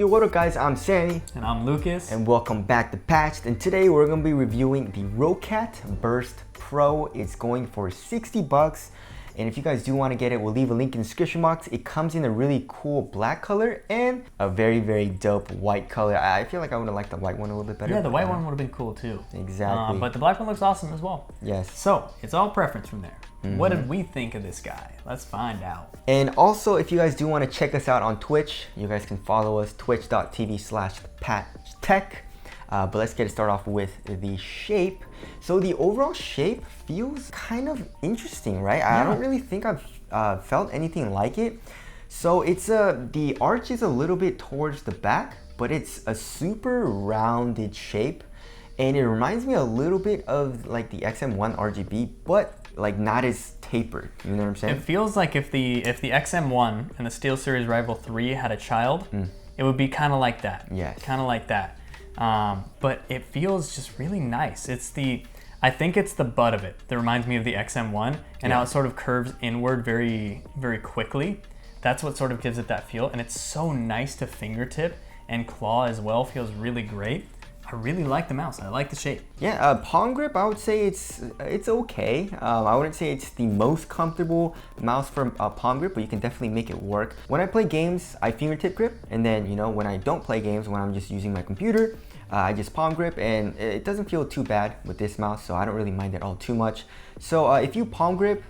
Yo, what up guys, I'm Sandy. And I'm Lucas. And welcome back to Patched. And today we're going to be reviewing the Roccat Burst Pro. It's going for 60 bucks. And if you guys do want to get it, we'll leave a link in the description box. It comes in a really cool black color and a very, very dope white color. I feel like I would have liked the white one a little bit better. Yeah, the white one would have been cool too. Exactly. But the black one looks awesome as well. Yes. So, it's all preference from there. What did we think of this guy? Let's find out. And also, if you guys do want to check us out on Twitch, you guys can follow us, twitch.tv/patchtech. But let's get it started off with the shape. So the overall shape feels kind of interesting, right? Yeah. I don't really think I've felt anything like it. So it's the arch is a little bit towards the back, but it's a super rounded shape. And it reminds me a little bit of like the XM1 RGB, but like not as tapered, you know what I'm saying? It feels like if the XM1 and the SteelSeries Rival 3 had a child, it would be kind of like that. Yes. Kind of like that. But it feels just really nice. I think it's the butt of it that reminds me of the XM1 and how it sort of curves inward very, very quickly. That's what sort of gives it that feel. And it's so nice to fingertip and claw as well. Feels really great. I really like the mouse. I like the shape. Yeah, palm grip, I would say it's okay. I wouldn't say it's the most comfortable mouse for palm grip, but you can definitely make it work. When I play games, I fingertip grip, and then when I don't play games, when I'm just using my computer, I just palm grip, and it doesn't feel too bad with this mouse, so I don't really mind it all too much. So if you palm grip,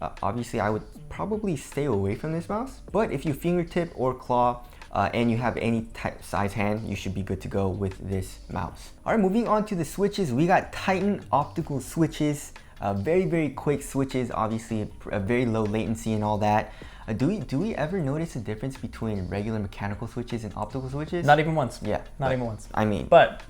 obviously I would probably stay away from this mouse, but if you fingertip or claw, and you have any type size hand, you should be good to go with this mouse. All right, moving on to the switches, we got Titan optical switches, very, very quick switches, obviously a very low latency and all that. Do we ever notice a difference between regular mechanical switches and optical switches? Not even once. Yeah. Not even once. I mean. But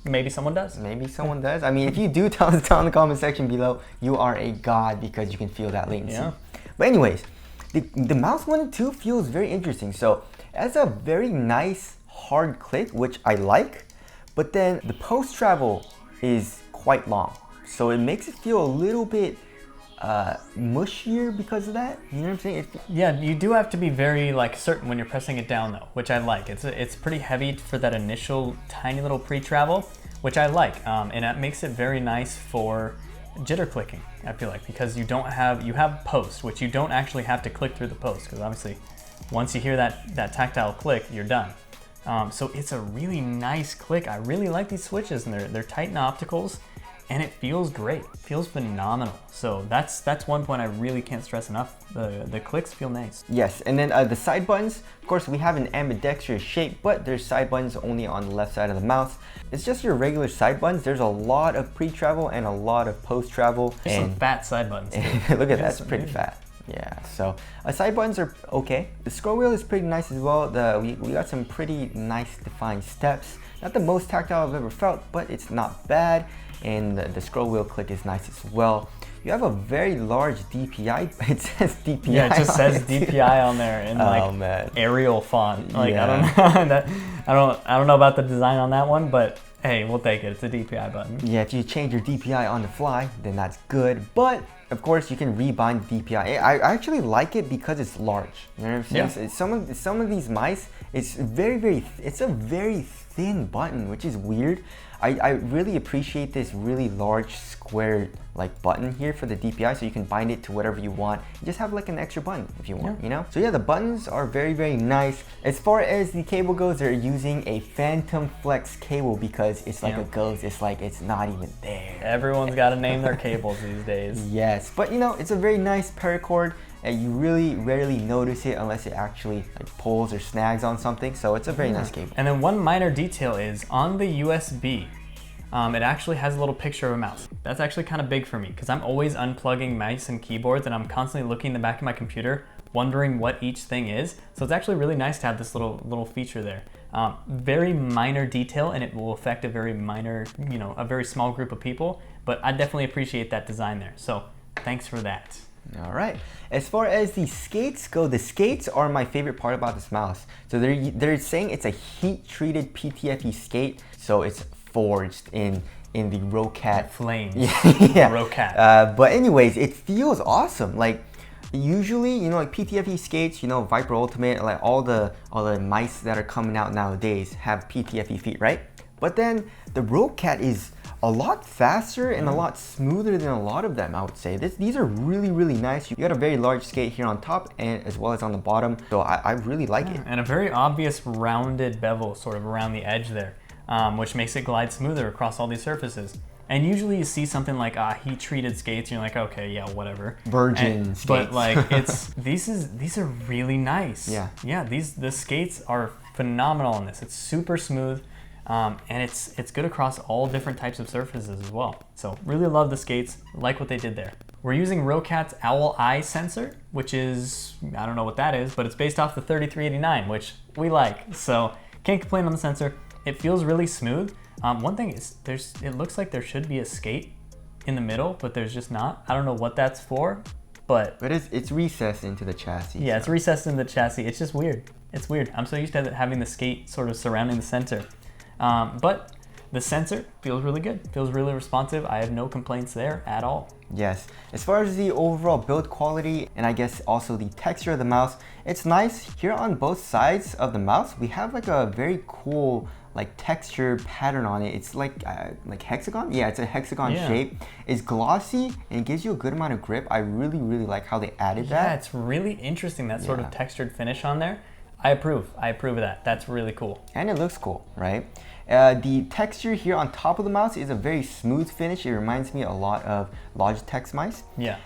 maybe someone does. Maybe someone does. I mean, if you do, tell us down in the comment section below. You are a god because you can feel that latency. Yeah. But anyways, the mouse 1 and 2 feels very interesting. So it has a very nice hard click, which I like, but then the post travel is quite long. So it makes it feel a little bit mushier because of that. You know what I'm saying? Yeah, you do have to be very certain when you're pressing it down though, which I like. It's pretty heavy for that initial tiny little pre-travel, which I like, and that makes it very nice for jitter clicking, I feel like, because you have post, which you don't actually have to click through the post, because obviously once you hear that tactile click, you're done. So it's a really nice click. I really like these switches, and they're Titan opticals, and it feels great. It feels phenomenal. So that's one point I really can't stress enough. The clicks feel nice. Yes, and then the side buttons, of course, we have an ambidextrous shape, but there's side buttons only on the left side of the mouse. It's just your regular side buttons. There's a lot of pre-travel and a lot of post-travel. There's some fat side buttons. Look at that, it's pretty fat. Yeah, so side buttons are okay. The scroll wheel is pretty nice as well. We got some pretty nice defined steps. Not the most tactile I've ever felt, but it's not bad. And the scroll wheel click is nice as well. You have a very large DPI. It says DPI. Yeah, it just says DPI on there in Arial font. I don't know about the design on that one, but hey, we'll take it. It's a DPI button. Yeah, if you change your DPI on the fly, then that's good. But of course, you can rebind the DPI. I actually like it because it's large. You know what I'm saying? Yeah. Some of these mice, it's a very thin button, which is weird. I really appreciate this really large square button here for the DPI, so you can bind it to whatever you want. You just have an extra button if you want, you know? So yeah, the buttons are very, very nice. As far as the cable goes, they're using a Phantom Flex cable because it's like a ghost. It's like it's not even there. Everyone's got to name their cables these days. Yes, but it's a very nice paracord, and you really rarely notice it unless it actually pulls or snags on something. So it's a very nice cable. And then one minor detail is on the USB, it actually has a little picture of a mouse. That's actually kind of big for me because I'm always unplugging mice and keyboards, and I'm constantly looking in the back of my computer, wondering what each thing is. So it's actually really nice to have this little feature there. Very minor detail, and it will affect a very minor, a very small group of people, but I definitely appreciate that design there. So thanks for that. All right. As far as the skates go, the skates are my favorite part about this mouse. So they're saying it's a heat-treated PTFE skate, so it's forged in the Roccat flames. Yeah. Roccat. But anyways, it feels awesome. Usually, you know, like PTFE skates, you know, Viper Ultimate, like all the mice that are coming out nowadays have PTFE feet, right? But then the Roccat is a lot faster and a lot smoother than a lot of them, I would say. These are really, really nice. You got a very large skate here on top and as well as on the bottom. So I really like it. And a very obvious rounded bevel sort of around the edge there, which makes it glide smoother across all these surfaces. And usually you see something like heat treated skates, and you're like, okay, yeah, whatever. Virgin skates. But like these are really nice. Yeah. The skates are phenomenal on this. It's super smooth. And it's good across all different types of surfaces as well. So really love the skates, like what they did there. We're using Roccat's Owl Eye sensor, which is, I don't know what that is, but it's based off the 3389, which we like. So can't complain on the sensor. It feels really smooth. One thing is, it looks like there should be a skate in the middle, but there's just not. I don't know what that's for, but it's recessed into the chassis. Yeah, it's recessed in the chassis. It's just weird. It's weird. I'm so used to having the skate sort of surrounding the center. But the sensor feels really good, feels really responsive. I have no complaints there at all. Yes, as far as the overall build quality and I guess also the texture of the mouse, it's nice. Here on both sides of the mouse, we have like a very cool like texture pattern on it. It's like hexagon. Yeah, it's a hexagon shape. It's glossy and it gives you a good amount of grip. I really, really like how they added that. Yeah, it's really interesting, that sort of textured finish on there. I approve of that. That's really cool. And it looks cool, right? The texture here on top of the mouse is a very smooth finish. It reminds me a lot of Logitech's mice. Yeah.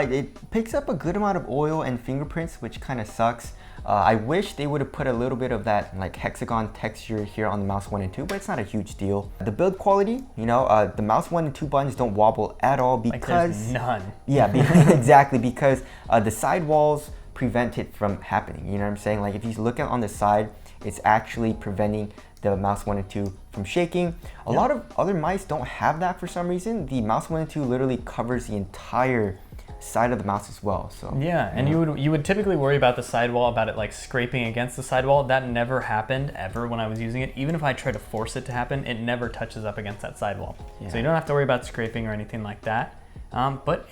It picks up a good amount of oil and fingerprints, which kind of sucks. I wish they would have put a little bit of that like hexagon texture here on the mouse 1 and 2, but it's not a huge deal. The build quality, you know, the mouse 1 and 2 buttons don't wobble at all because... Like there's none. Yeah, exactly, because the sidewalls prevent it from happening. You know what I'm saying? Like if you look at on the side, it's actually preventing the mouse 1 and 2 from shaking. A lot of other mice don't have that for some reason. The mouse 1 and 2 literally covers the entire side of the mouse as well. So yeah, and you would typically worry about the sidewall, about it like scraping against the sidewall. That never happened ever when I was using it. Even if I try to force it to happen, it never touches up against that sidewall. So you don't have to worry about scraping or anything like that. But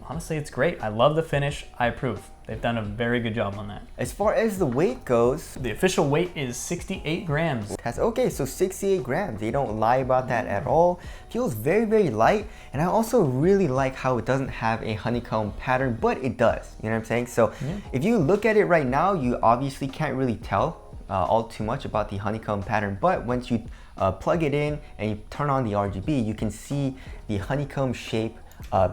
honestly, it's great. I love the finish. I approve. They've done a very good job on that. As far as the weight goes, the official weight is 68 grams. Okay, so 68 grams. They don't lie about that at all. Feels very, very light. And I also really like how it doesn't have a honeycomb pattern, but it does. You know what I'm saying? So if you look at it right now, you obviously can't really tell all too much about the honeycomb pattern. But once you plug it in and you turn on the RGB, you can see the honeycomb shape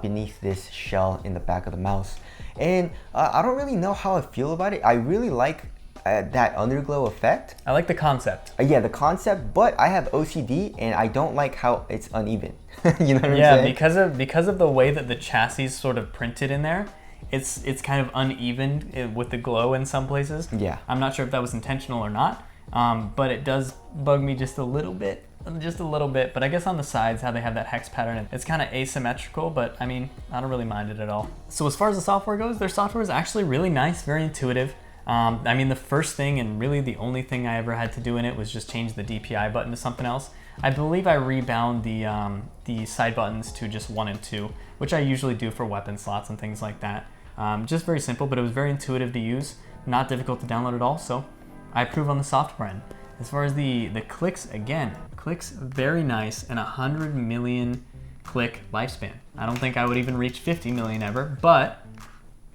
beneath this shell in the back of the mouse. And I don't really know how I feel about it. I really like that underglow effect. I like the concept. Yeah, the concept, but I have OCD and I don't like how it's uneven. You know what I'm saying? Yeah, because of the way that the chassis is sort of printed in there, it's kind of uneven with the glow in some places. Yeah. I'm not sure if that was intentional or not, but it does bug me just a little bit. But I guess on the sides, how they have that hex pattern, it's kind of asymmetrical, but I mean, I don't really mind it at all. So as far as the software goes, their software is actually really nice, very intuitive. I mean, the first thing and really the only thing I ever had to do in it was just change the DPI button to something else. I believe I rebound the side buttons to just 1 and 2, which I usually do for weapon slots and things like that. Just very simple, but it was very intuitive to use, not difficult to download at all, so I approve on the software end. As far as the clicks, again, clicks very nice and 100 million click lifespan. I don't think I would even reach 50 million ever, but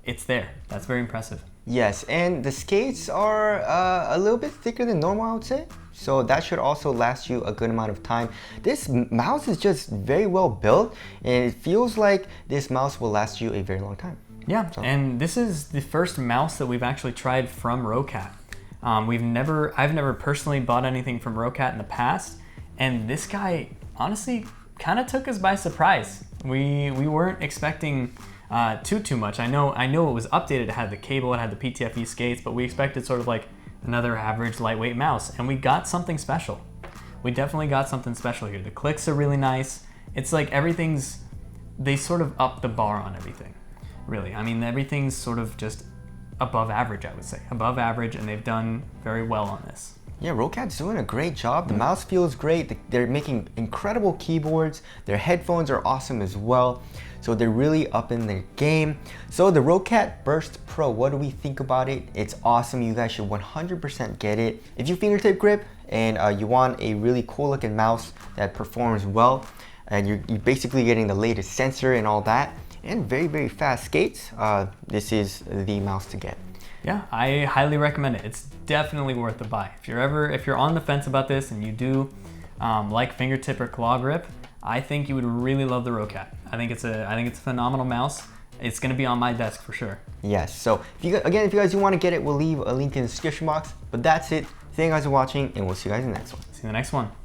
it's there. That's very impressive. Yes, and the skates are a little bit thicker than normal, I would say. So that should also last you a good amount of time. This mouse is just very well built, and it feels like this mouse will last you a very long time. Yeah, and this is the first mouse that we've actually tried from Roccat. I've never personally bought anything from Roccat in the past, and this guy honestly kind of took us by surprise. We weren't expecting too much. I know it was updated. It had the cable, it had the PTFE skates, but we expected sort of like another average lightweight mouse, and we got something special. We definitely got something special here. The clicks are really nice. It's like they sort of up the bar on everything, really. I mean, everything's sort of just above average, I would say. Above average, and they've done very well on this. Yeah, Roccat's doing a great job. The mouse feels great. They're making incredible keyboards. Their headphones are awesome as well. So they're really up in their game. So the Roccat Burst Pro, what do we think about it? It's awesome. You guys should 100% get it. If you fingertip grip and you want a really cool looking mouse that performs well, and you're basically getting the latest sensor and all that, and very, very fast skates, this is the mouse to get. Yeah, I highly recommend it. It's definitely worth the buy. If you're on the fence about this and you do like fingertip or claw grip, I think you would really love the Roccat. I think it's a phenomenal mouse. It's gonna be on my desk for sure. Yes, so if you guys do want to get it, we'll leave a link in the description box. But that's it. Thank you guys for watching, and we'll see you guys in the next one. See you in the next one.